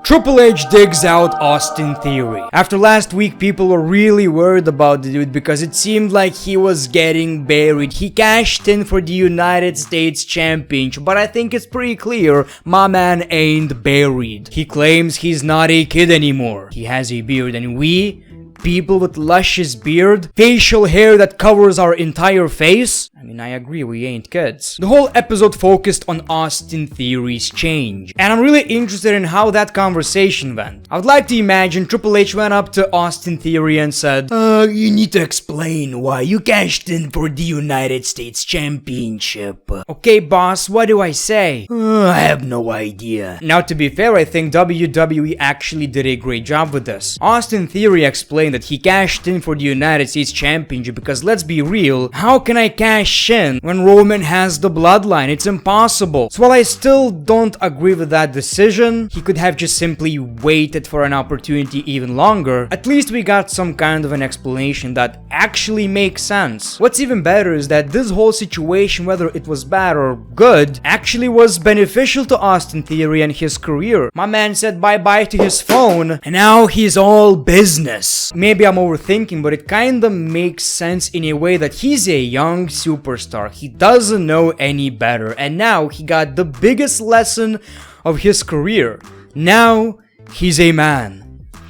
Triple H digs out Austin Theory. After last week, people were really worried about the dude because it seemed like he was getting buried. He cashed in for the United States Championship, but I think it's pretty clear my man ain't buried. He claims he's not a kid anymore. He has a beard, and we, people with luscious beard, facial hair that covers our entire face, I mean, I agree, we ain't kids. The whole episode focused on Austin Theory's change, and I'm really interested in how that conversation went. I would like to imagine Triple H went up to Austin Theory and said, you need to explain why you cashed in for the United States Championship. Okay, boss, what do I say? I have no idea. Now, to be fair, I think WWE actually did a great job with this. Austin Theory explained that he cashed in for the United States Championship because, let's be real, how can I cash in when Roman has the bloodline? It's impossible. So while I still don't agree with that decision, he could have just simply waited for an opportunity even longer. At least we got some kind of an explanation that actually makes sense. What's even better is that this whole situation, whether it was bad or good, actually was beneficial to Austin Theory and his career. My man said bye-bye to his phone, and now he's all business. Maybe I'm overthinking, but it kinda makes sense in a way that he's a young superstar. He doesn't know any better, and now he got the biggest lesson of his career. Now he's a man.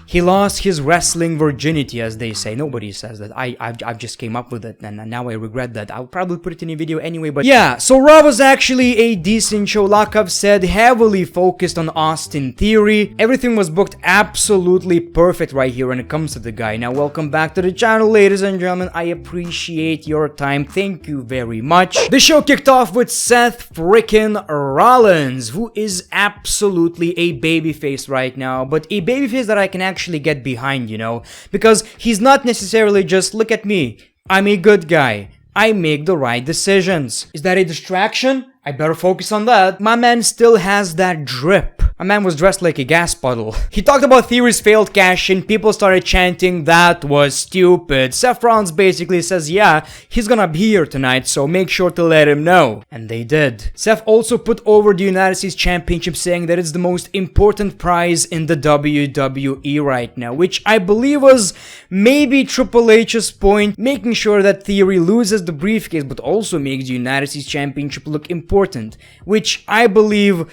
He lost his wrestling virginity, as they say. Nobody says that. I've just came up with it, and now I regret that. I'll probably put it in a video anyway, but yeah. So Raw was actually a decent show, like I've said, heavily focused on Austin Theory. Everything was booked absolutely perfect right here when it comes to the guy. Now, welcome back to the channel, ladies and gentlemen. I appreciate your time. Thank you very much. The show kicked off with Seth freaking Rollins, who is absolutely a babyface right now, but a babyface that I can actually get behind, you know, because he's not necessarily just, look at me, I'm a good guy, I make the right decisions. Is that a distraction? I better focus on that. My man still has that drip. My man was dressed like a gas puddle. He talked about Theory's failed cash-in. People started chanting that was stupid. Seth Rollins basically says, yeah, he's gonna be here tonight, so make sure to let him know. And they did. Seth also put over the United States Championship, saying that it's the most important prize in the WWE right now, which I believe was maybe Triple H's point, making sure that Theory loses the briefcase, but also makes the United States Championship look important, which I believe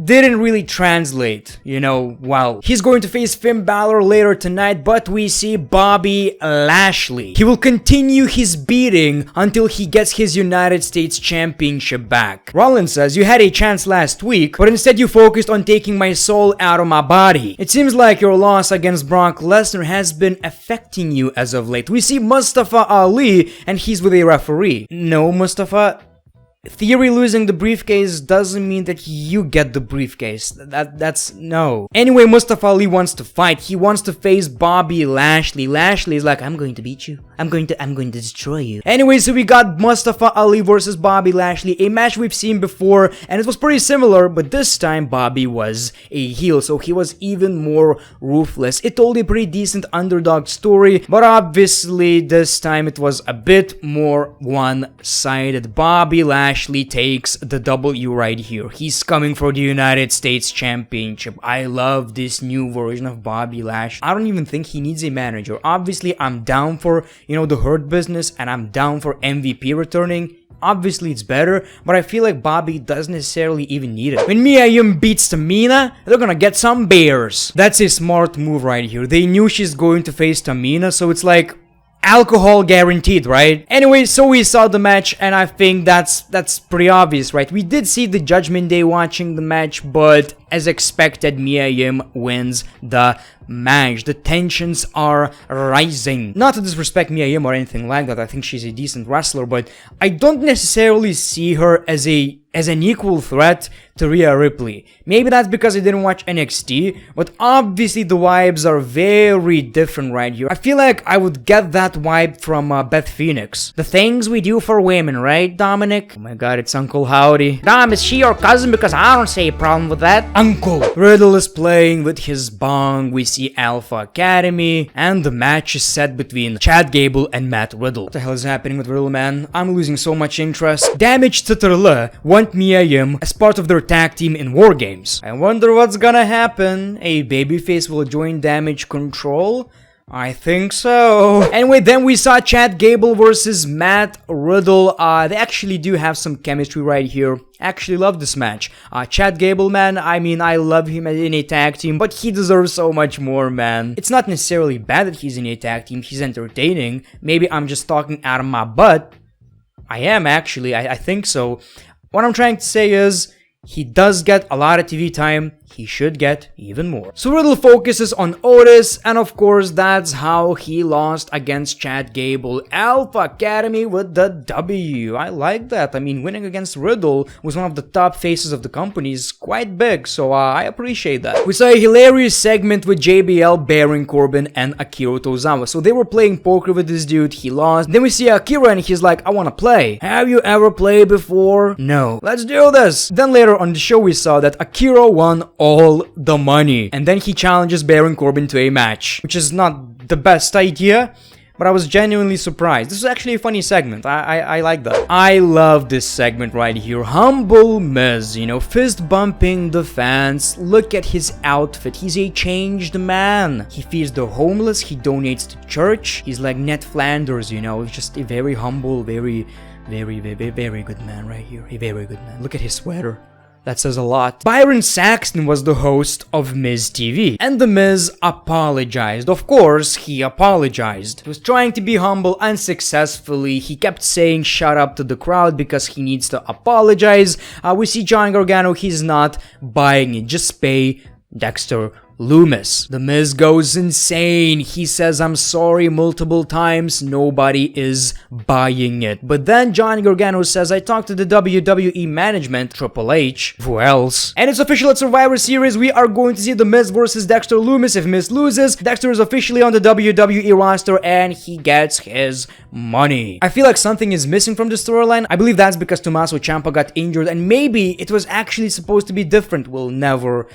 didn't really translate, you know, well. He's going to face Finn Balor later tonight, but we see Bobby Lashley. He will continue his beating until he gets his United States Championship back. Rollins says, you had a chance last week, but instead you focused on taking my soul out of my body. It seems like your loss against Brock Lesnar has been affecting you as of late. We see Mustafa Ali, and he's with a referee. No, Mustafa, Theory losing the briefcase doesn't mean that you get the briefcase. That's no. Anyway, Mustafa Ali wants to fight. He wants to face Bobby Lashley. Lashley is like, I'm going to beat you. I'm going to destroy you. Anyway, so we got Mustafa Ali versus Bobby Lashley, a match we've seen before, and it was pretty similar, but this time Bobby was a heel, so he was even more ruthless. It told a pretty decent underdog story, but obviously this time it was a bit more one-sided. Bobby Lashley takes the W right here. He's coming for the United States Championship. I love this new version of Bobby Lashley. I don't even think he needs a manager. Obviously, I'm down for, you know, the Hurt Business, and I'm down for MVP returning. Obviously, it's better, but I feel like Bobby doesn't necessarily even need it. When Mia Yim beats Tamina, they're gonna get some bears. That's a smart move right here. They knew she's going to face Tamina, so it's like, alcohol guaranteed, right? Anyway, so we saw the match, and I think that's pretty obvious, right? We did see the Judgment Day watching the match, but as expected, Mia Yim wins the match. The tensions are rising. Not to disrespect Mia Yim or anything like that. I think she's a decent wrestler, but I don't necessarily see her as an equal threat to Rhea Ripley. Maybe that's because I didn't watch NXT, but obviously the vibes are very different right here. I feel like I would get that vibe from Beth Phoenix. The things we do for women, right, Dominic? Oh my god, it's Uncle Howdy. Dom, is she your cousin? Because I don't see a problem with that. Uncle! Riddle is playing with his bong. We see see Alpha Academy, and the match is set between Chad Gable and Matt Riddle. What the hell is happening with Riddle, man? I'm losing so much interest. Damage TTRL want Mia Yim as part of their tag team in War Games. I wonder what's gonna happen. A babyface will join Damage Control? I think so. Anyway, then we saw Chad Gable versus Matt Riddle. They actually do have some chemistry right here. Actually love this match. Chad Gable, man, I mean, I love him in a tag team, but he deserves so much more, man. It's not necessarily bad that he's in a tag team. He's entertaining. Maybe I'm just talking out of my butt. I am, actually. I think so. What I'm trying to say is, he does get a lot of TV time. He should get even more. So Riddle focuses on Otis, and of course that's how he lost against Chad Gable. Alpha Academy with the W. I like that. I mean, winning against Riddle was one of the top faces of the company is quite big, so I appreciate that. We saw a hilarious segment with JBL, Baron Corbin, and Akira Tozawa. So they were playing poker with this dude, he lost. Then we see Akira and he's like, I wanna play. Have you ever played before? No. Let's do this. Then later on the show we saw that Akira won all the money, and then he challenges Baron Corbin to a match, which is not the best idea, but I was genuinely surprised. This is actually a funny segment. I like that. I love this segment right here. Humble Miz, you know, fist bumping the fans. Look at his outfit. He's a changed man. He feeds the homeless. He donates to church. He's like Ned Flanders, you know. He's just a very humble, very good man right here. A very good man. Look at his sweater. That says a lot. Byron Saxton was the host of Miz TV, and The Miz apologized. Of course, he apologized. He was trying to be humble unsuccessfully. He kept saying shut up to the crowd because he needs to apologize. We see John Gargano, he's not buying it. Just pay Dexter Loomis. The Miz goes insane. He says I'm sorry multiple times. Nobody is buying it. But then John Gargano says I talked to the WWE management, Triple H, who else? And it's official at Survivor Series. We are going to see The Miz versus Dexter Loomis. If Miz loses, Dexter is officially on the WWE roster and he gets his money. I feel like something is missing from the storyline. I believe that's because Tommaso Ciampa got injured and maybe it was actually supposed to be different. We'll never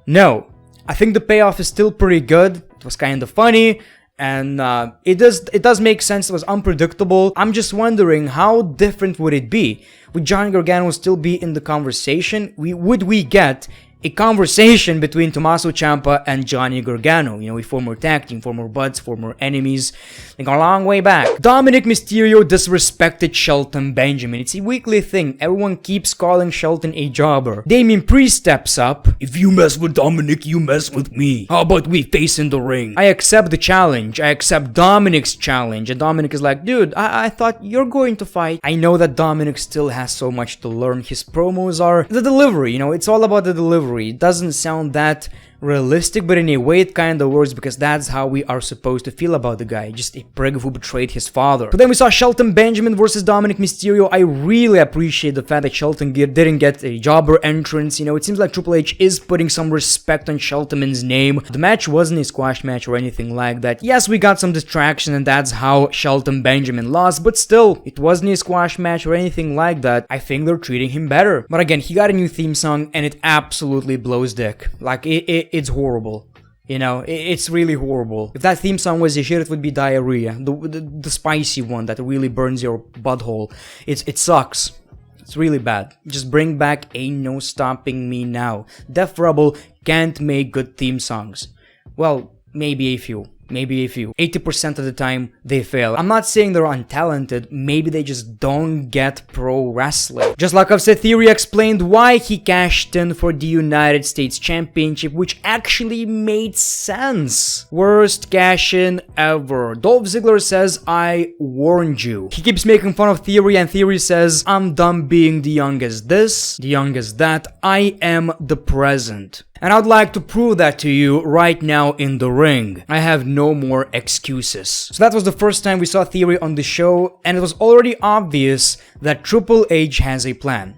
know. I think the payoff is still pretty good. It was kind of funny, and it does make sense. It was unpredictable. I'm just wondering how different would it be? Would John Gargano still be in the conversation? Would we get a conversation between Tommaso Ciampa and Johnny Gargano? You know, a former tag team, former buds, former enemies. They go a long way back. Dominic Mysterio disrespected Shelton Benjamin. It's a weekly thing. Everyone keeps calling Shelton a jobber. Damien Priest steps up. If you mess with Dominic, you mess with me. How about we face in the ring? I accept the challenge. I accept Dominic's challenge. And Dominic is like, dude, I thought you're going to fight. I know that Dominic still has so much to learn. His promos are the delivery. You know, it's all about the delivery. It doesn't sound that realistic, but in a way it kinda works because that's how we are supposed to feel about the guy. Just a prig who betrayed his father. But then we saw Shelton Benjamin versus Dominic Mysterio. I really appreciate the fact that Shelton didn't get a jobber entrance. You know, it seems like Triple H is putting some respect on Shelton's name. The match wasn't a squash match or anything like that. Yes, we got some distraction and that's how Shelton Benjamin lost, but still, it wasn't a squash match or anything like that. I think they're treating him better. But again, he got a new theme song and it absolutely blows dick. Like, it's horrible. You know, it's really horrible. If that theme song was a shit, it would be Diarrhea. The spicy one that really burns your butthole. It sucks. It's really bad. Just bring back Ain't No Stopping Me Now. Def Rebel can't make good theme songs. Well, maybe a few. 80% of the time, they fail. I'm not saying they're untalented, maybe they just don't get pro wrestling. Just like I've said, Theory explained why he cashed in for the United States Championship, which actually made sense. Worst cash-in ever. Dolph Ziggler says, I warned you. He keeps making fun of Theory, and Theory says, I'm done being the young as this, the young as that. I am the present. And I'd like to prove that to you right now in the ring. I have no more excuses. So that was the first time we saw Theory on the show, and it was already obvious that Triple H has a plan.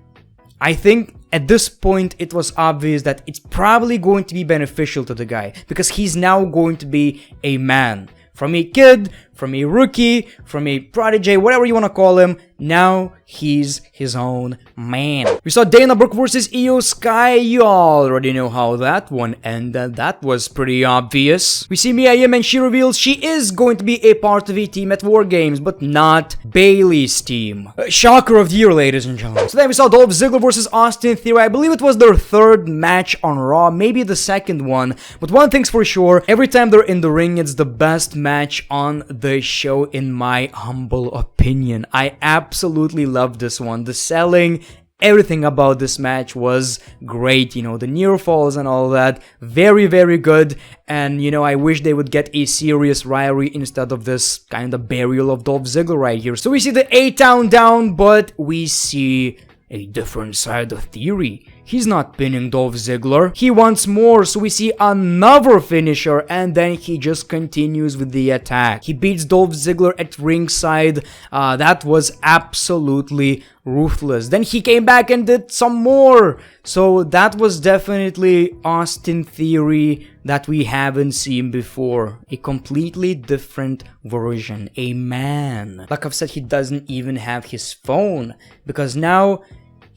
I think at this point it was obvious that it's probably going to be beneficial to the guy, because he's now going to be a man. From a kid, from a rookie, from a protege, whatever you want to call him. Now he's his own man. We saw Dana Brooke versus Io Sky. You already know how that one ended. That was pretty obvious. We see Mia Yim and she reveals she is going to be a part of a team at War Games, but not Bayley's team. Shocker of the year, ladies and gentlemen. So then we saw Dolph Ziggler versus Austin Theory. I believe it was their third match on Raw, maybe the second one. But one thing's for sure, every time they're in the ring, it's the best match on the show in my humble opinion. I absolutely love this one. The selling, everything about this match was great. You know, the near falls and all that, very, very good. And, you know, I wish they would get a serious rivalry instead of this kind of burial of Dolph Ziggler right here. So we see the A-Town down, but we see a different side of Theory. He's not pinning Dolph Ziggler. He wants more, so we see another finisher, and then he just continues with the attack. He beats Dolph Ziggler at ringside. That was absolutely ruthless. Then he came back and did some more. So that was definitely Austin Theory that we haven't seen before. A completely different version. A man. Like I've said, he doesn't even have his phone, because now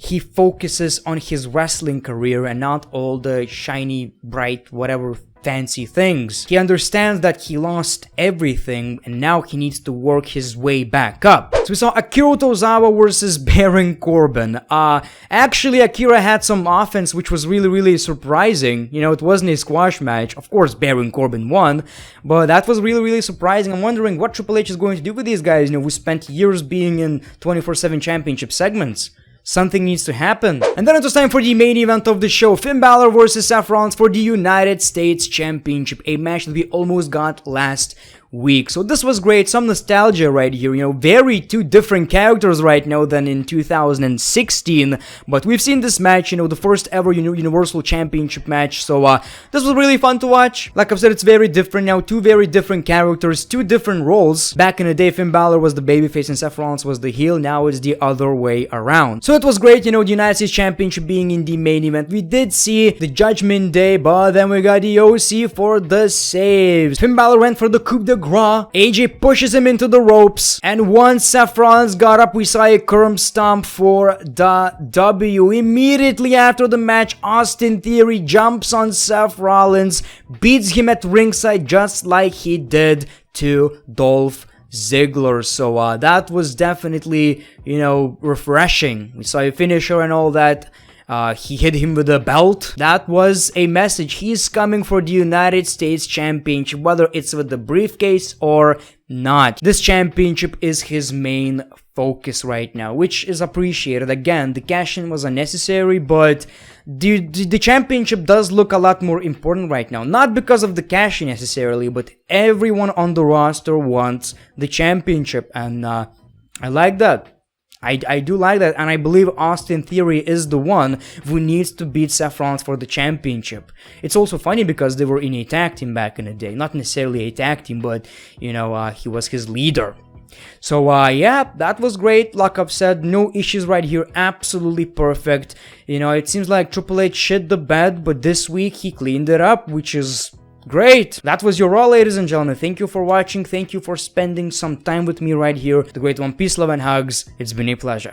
he focuses on his wrestling career and not all the shiny, bright, whatever fancy things. He understands that he lost everything and now he needs to work his way back up. So we saw Akira Tozawa versus Baron Corbin. Actually, Akira had some offense which was really surprising. You know, it wasn't a squash match. Of course, Baron Corbin won, but that was really surprising. I'm wondering what Triple H is going to do with these guys. You know, we spent years being in 24/7 championship segments. Something needs to happen. And then it was time for the main event of the show. Finn Balor versus Seth Rollins for the United States Championship. A match that we almost got last week. So this was great. Some nostalgia right here. You know, very two different characters right now than in 2016. But we've seen this match, you know, the first ever Universal Championship match. So this was really fun to watch. Like I've said, it's very different now. Two very different characters, two different roles. Back in the day, Finn Balor was the babyface and Seth Rollins was the heel. Now it's the other way around. So it was great, you know, the United States Championship being in the main event. We did see the Judgment Day, but then we got the OC for the saves. Finn Balor went for the coup de grace. AJ pushes him into the ropes, and once Seth Rollins got up, we saw a curb stomp for the W. Immediately after the match, Austin Theory jumps on Seth Rollins, beats him at ringside just like he did to Dolph Ziggler. So that was definitely, you know, refreshing. We saw a finisher and all that. He hit him with a belt. That was a message. He's coming for the United States Championship, whether it's with the briefcase or not. This championship is his main focus right now, which is appreciated. Again, the cash-in was unnecessary, but the championship does look a lot more important right now. Not because of the cash-in necessarily, but everyone on the roster wants the championship, and I like that. I do like that, and I believe Austin Theory is the one who needs to beat Seth Rollins for the championship. It's also funny because they were in a tag team back in the day. Not necessarily a tag team, but, you know, he was his leader. So, yeah, that was great. Like I've said, no issues right here. Absolutely perfect. You know, it seems like Triple H shit the bed, but this week he cleaned it up, which is great. That was your Raw, ladies and gentlemen. Thank you for watching. Thank you for spending some time with me right here. The Great One. Peace, love, and hugs. It's been a pleasure.